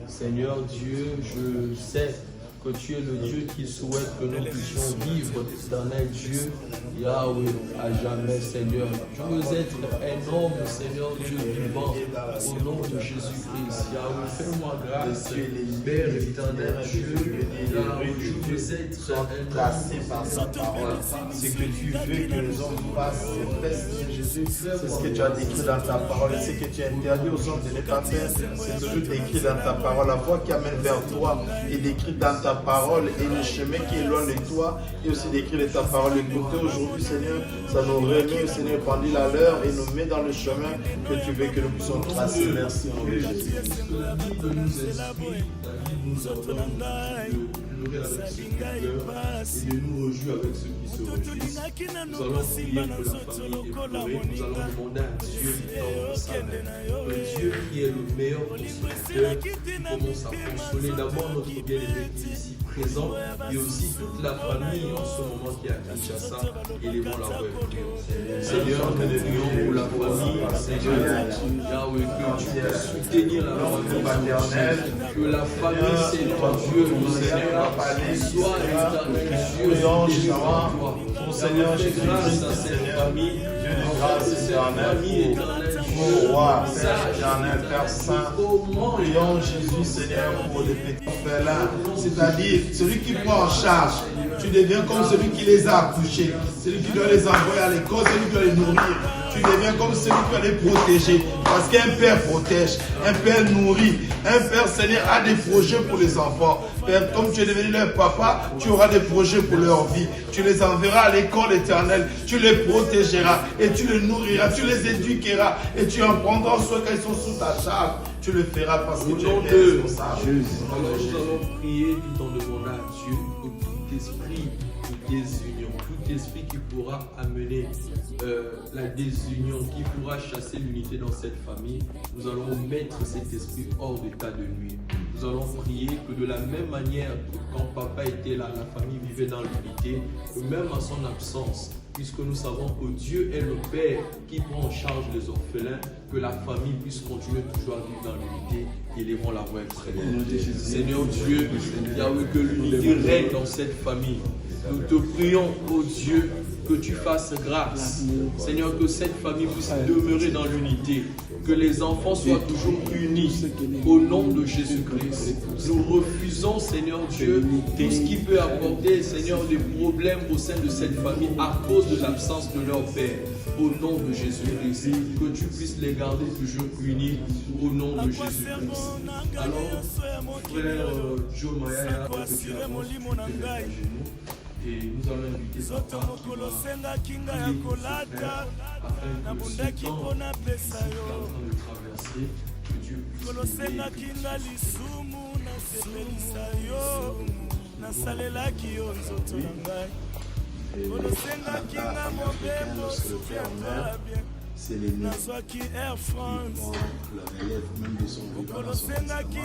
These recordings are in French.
Seigneur Dieu, je sais que tu es le Dieu qui souhaite que nous puissions vivre l'éternel Dieu, Yahweh, à jamais, Seigneur. Tu veux être un homme, Seigneur Dieu vivant, au nom de Jésus-Christ. Yahweh, fais-moi grâce, Père éternel Dieu, Yahweh, je veux être un homme par sa parole. Ce que tu veux que les hommes fassent, c'est fait, Seigneur Jésus. C'est ce que tu as décrit dans ta parole. Ce que tu as interdit aux hommes de ne pas faire, c'est toujours décrit dans ta parole. La voie qui amène vers toi est décrite dans ta parole et le chemin qui est loin de toi est aussi décrit de ta parole. Écoutez aujourd'hui, Seigneur, ça nous remet, Seigneur, pendant la l'heure et nous met dans le chemin que tu veux que nous puissions tracer. Merci, en Jésus. Et de nous réjouir avec ceux qui se réjouissent. Nous allons prier pour la famille éplorée. Nous allons demander à Dieu du temps de sa mère. Le Dieu qui est le meilleur consolateur, qui commence à consoler d'abord notre bien-aimé qui est ici présent et aussi toute la famille en ce moment qui est à Kinshasa. Élevons la voix et prions. Seigneur, nous prions pour la famille. Seigneur, Yahweh, que tu puisses soutenir la famille paternelle, que la famille, Seigneur Dieu, le Seigneur, soit éternel Dieu, Mon Seigneur Jésus, grâce à cette famille, Dieu de grâce éternelle, ô roi, Père éternel, Père Saint, prions Jésus, Seigneur, pour les petits orphelins, c'est-à-dire celui qui prend en charge. Tu deviens comme celui qui les a accouchés, celui qui doit les envoyer à l'école, celui qui doit les nourrir. Tu deviens comme celui qui doit les protéger. Parce qu'un père protège, un père nourrit, un père, Seigneur, a des projets pour les enfants. Père, comme tu es devenu leur papa, tu auras des projets pour leur vie. Tu les enverras à l'école éternelle, tu les protégeras et tu les nourriras, tu les éduqueras et tu en prendras soin quand ils sont sous ta charge. Tu le feras parce que tu es responsable. Alors nous allons prier tout en demandant à Dieu que tout esprit de désunion, tout esprit qui pourra amener la désunion, qui pourra chasser l'unité dans cette famille, nous allons mettre cet esprit hors d'état de nuit. Nous allons prier que de la même manière que quand papa était là, la famille vivait dans l'unité, que même à son absence, puisque nous savons que Dieu est le Père qui prend en charge les orphelins, que la famille puisse continuer toujours à vivre dans l'unité. Élevons la voix et prions. Seigneur Dieu, Yahweh, que l'unité règne dans cette famille. Nous te prions, ô Dieu, que tu fasses grâce. Seigneur, que cette famille puisse demeurer dans l'unité. Que les enfants soient toujours unis au nom de Jésus-Christ. Nous refusons, Seigneur Dieu, tout ce qui peut apporter, Seigneur, des problèmes au sein de cette famille à cause de l'absence de leur Père. Au nom de Jésus-Christ, que tu puisses les garder toujours unis au nom de Jésus-Christ. Alors, frère Joe Maya, que tu as et nous allons inviter papa qui va prier pour ce frère afin que ce temps ici en train de traverser, que Dieu puisse c'est l'aîné qui prend la relève même de son vivant dans son testament.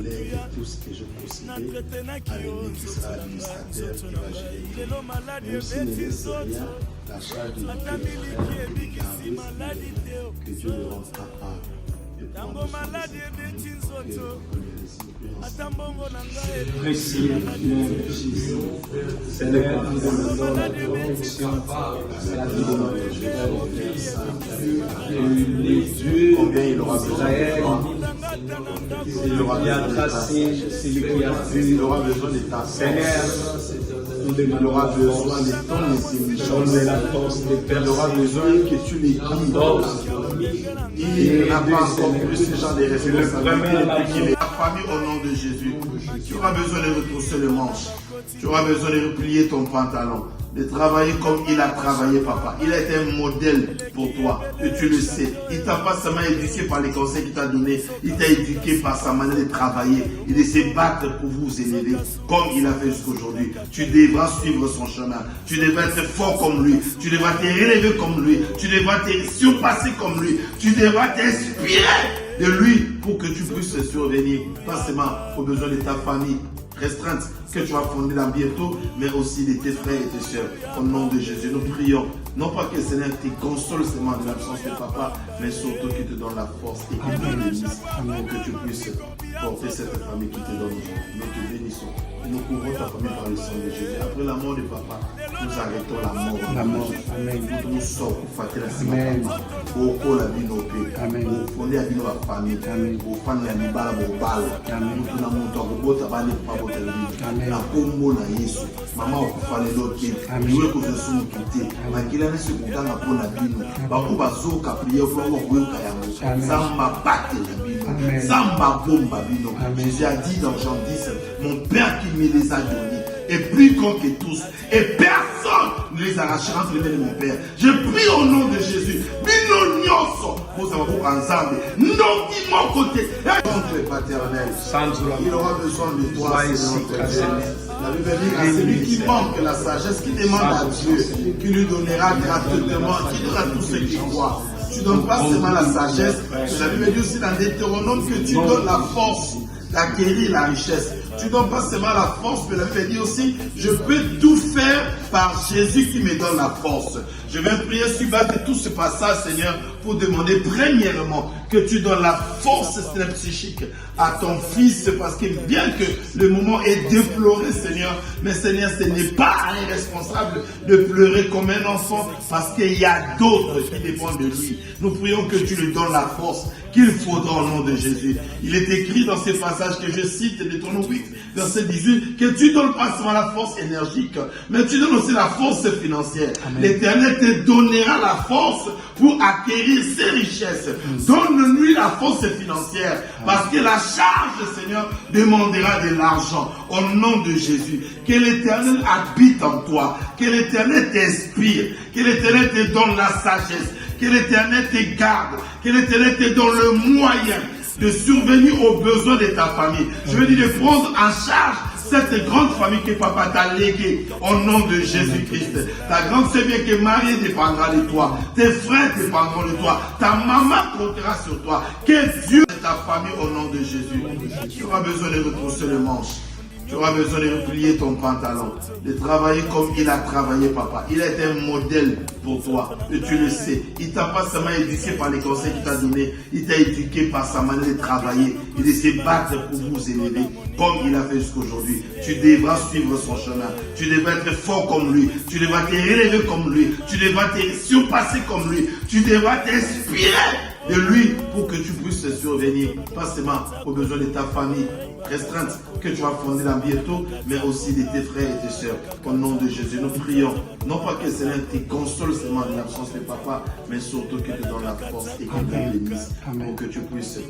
Je lève tout ce que je possédais à l'aîné qui sera administrateur qui va gérer. Mais aussi ne laisse rien, la charge de l'éduquer, que Dieu le rende capable de prendre Merci, Jésus. Seigneur, nous demandons la protection à la vie de notre Fils. Les dieux d'Israël, il a tracé celui qui a vu. Il aura besoin de ta Seigneur, nous demandons, il aura besoin de ton intelligence, de la force de Père. Il aura besoin que tu les guides. Il n'a pas encore plus ce genre de responsabilités depuis qu'il est. La famille au nom de Jésus. Tu auras besoin de retrousser le manche. Tu auras besoin de replier ton pantalon. de travailler comme il a travaillé, papa. Il a été un modèle pour toi, et tu le sais. Il t'a pas seulement éduqué par les conseils qu'il t'a donnés, il t'a éduqué par sa manière de travailler et de se battre pour vous élever, comme il a fait jusqu'aujourd'hui. Tu devras suivre son chemin. Tu devras être fort comme lui. Tu devras te relever comme lui. Tu devras te surpasser comme lui. Tu devras t'inspirer de lui pour que tu puisses survenir, pas seulement aux besoins de ta famille restreinte que tu vas fonder dans bientôt, mais aussi de tes frères et tes sœurs. Au nom de Jésus, nous prions, non pas que le Seigneur te console seulement de l'absence de papa, mais surtout qu'il te donne la force et qu'il te bénisse pour que tu puisses porter cette famille qui te donne aujourd'hui. Nous te bénissons. Nous couvrons ta famille par le sang de Jésus. Après la mort de papa, nous arrêtons la mort. La mort. Amen. Nous sortons pour faire la Amen. Au la vie nos pays. Amen. Au fondé à vie nos famille. Amen. Au fan la libala au bal. Amen. Nous avons monté au robot à bande pas votre vie. Amen. La combo na Yesu. Maman au fallait l'autre. Amen. Nous que nous sommes quittés. Ma kila ne se kuta na pona bino. Ba ko bazo ka prier pour ngo kuyoka yango. Samba bate la bino. Amen. Samba bomba bino. Amen. Jésus a dit dans Jean 10, mon Père qui me les a donnés est plus grand que tous, et personne ne les arrachera entre les mains de mon Père. Je prie au nom de Jésus. Bino nyonso, vous avez beaucoup ensemble. Non, qui mon côté. Notre paternel, il aura besoin de toi. La Bible dit à celui qui manque la sagesse, qui demande à Dieu, qui lui donnera gratuitement, qui donnera tout ce qu'il croit. Tu ne donnes pas seulement la sagesse, mais la Bible dit aussi dans Deutéronome que tu donnes la force d'acquérir la richesse. Tu ne donnes pas seulement la force, mais la Bible dit aussi, je peux tout faire par Jésus qui me donne la force. Je vais prier sur base de tout ce passage, Seigneur, pour demander premièrement que tu donnes la force psychique à ton fils, parce que bien que le moment est de pleurer, Seigneur, mais Seigneur, ce n'est pas irresponsable de pleurer comme un enfant, parce qu'il y a d'autres qui dépendent de lui. Nous prions que tu lui donnes la force qu'il faudra au nom de Jésus. Il est écrit dans ces passages que je cite, de ton 8, verset 18, que tu donnes pas seulement la force énergique, mais tu donnes aussi la force financière. L'Éternel te donnera la force pour acquérir ses richesses. Donne-lui la force financière, parce que la charge, Seigneur, demandera de l'argent. Au nom de Jésus, que l'Éternel habite en toi, que l'Éternel t'inspire, que l'Éternel te donne la sagesse, que l'Éternel te garde, que l'Éternel te donne le moyen de survenir aux besoins de ta famille. Je veux dire de prendre en charge cette grande famille que papa t'a léguée au nom de Jésus-Christ. Ta grande sœur bien que Marie dépendra de toi, tes frères dépendront de toi, ta maman comptera sur toi. Que Dieu et ta famille au nom de Jésus. Tu auras besoin de retrousser le manche. Tu auras besoin de replier ton pantalon, de travailler comme il a travaillé, papa. Il est un modèle pour toi, et tu le sais. Il t'a pas seulement éduqué par les conseils qu'il t'a donnés, il t'a éduqué par sa manière de travailler et de se battre pour vous élever, comme il a fait jusqu'aujourd'hui. Tu devras suivre son chemin. Tu devras être fort comme lui. Tu devras te relever comme lui. Tu devras te surpasser comme lui. Tu devras t'inspirer de lui pour que tu puisses survenir, pas seulement aux besoins de ta famille restreinte que tu vas fonder dans bientôt, mais aussi de tes frères et tes sœurs. Au nom de Jésus, nous prions, non pas que le Seigneur te console seulement de l'absence de papa, mais surtout qu'il te donne la force et qu'il te bénisse pour que tu puisses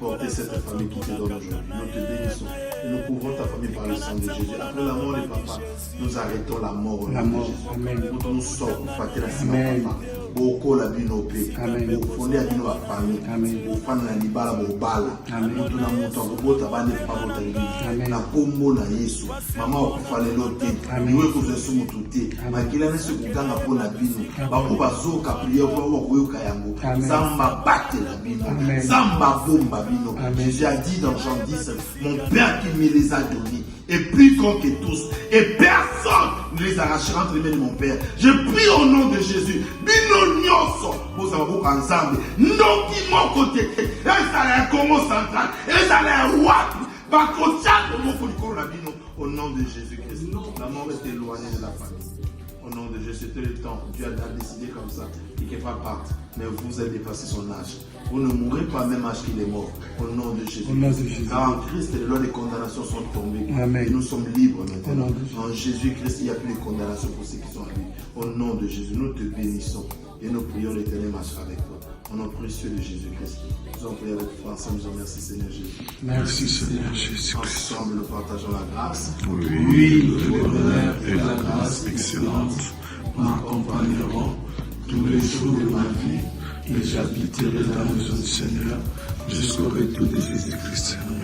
porter cette famille qui te donne aujourd'hui. Nous te bénissons et nous couvrons ta famille par le sang de Jésus. Après la mort de papa, nous arrêtons la mort au nom de Jésus. Nous sortons pour faire la papa. Boko la bino pe, fondé à bino la famille, au fan la libala au bal, nous na monta robot à bande pas votre vie, na combo na Yesu, maman au fallait l'autre, nous que vous êtes tout té, ma kila ne se kuta na pona bino, ba ko bazo ka prier pour wa koyoka yango, samba bate la bino, samba bomba bino. Jésus a dit dans Jean 10, mon Père qui me les a donnés est plus grand que tous, et personne ne les arrachera entre les mains de mon Père. Je prie au nom de Jésus. Bino nyonso, vous avez beaucoup ensemble. Non qui mon côté, et ça a Congo central, et ça a Watt, au nom de Jésus-Christ. La mort est éloignée de la famille. Au nom de Jésus, c'était le temps. Dieu a décidé comme ça. Il ne pas part. Mais vous avez dépassé son âge. Vous ne mourrez pas même âge qu'il est mort. Au nom de Jésus. Car en Christ, les lois de condamnation sont tombées. Amen. Et nous sommes libres maintenant. En Jésus-Christ, il n'y a plus de condamnation pour ceux qui sont en lui. Au nom de Jésus, nous te bénissons. et nous prions l'Éternel marchera avec toi. Au nom précieux de Jésus-Christ, nous allons prier avec foi ensemble. Nous remercions Seigneur Jésus. Merci Seigneur Jésus-Christ. Ensemble, nous partageons la grâce. Oui, le bonheur et la grâce excellente m'accompagneront tous les jours de ma vie et j'habiterai dans la maison du Seigneur jusqu'au retour de Jésus-Christ. Amen.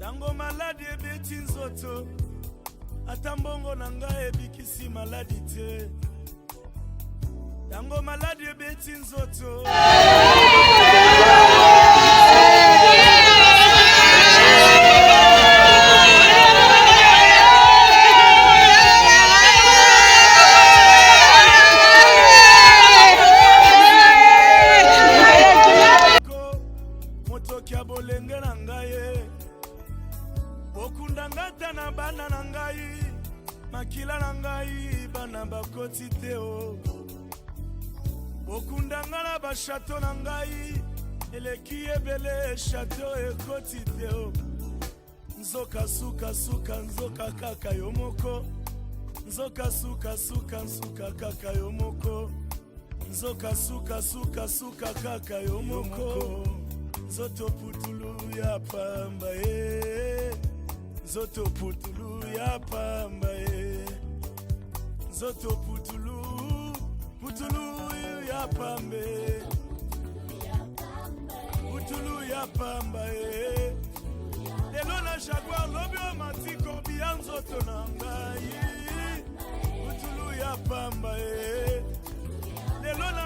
Tango maladi ebeti nzoto ata mbongo na ngai ebikisi maladi te. Tango maladi ebeti nzoto motoki abolenge na ngai bokundangata na bana na ngai makila na ngai bana bakoti te o bokundanga na bashato na ngai eleki ebele shato ekoti te o nzoka suka suka nzoka kaka yo moko nzoka suka suka nsuka kaka yo moko nzoka suka suka suka kaka yo moko nzoto putulu ya pamba nzoto putulu ya pamba nzoto putulu ya pambe putulu ya pamba lelo na jaguar lobi o matiko bia nzoto na ngai putulu ya pamba lelo na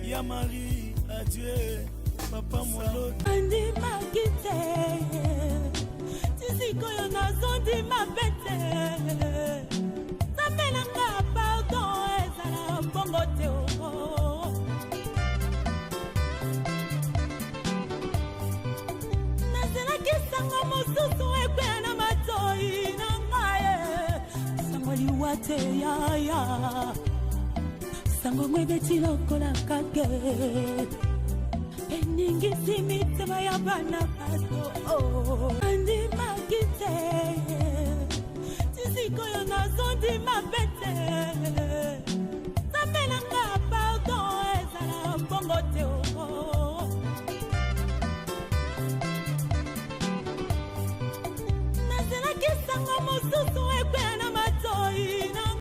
ya Marie, adieu, papa molo. Andi magite, tisiko yo nazondi mabete. Tapelanga pardon ezala bongo te o. Nazela kisango mosusu ekwe na matoi na ngaye. Sango liwate ya. Sango mwebeti lokola kage eningi simitema ya bana bato andi magite tisiko yo nazondi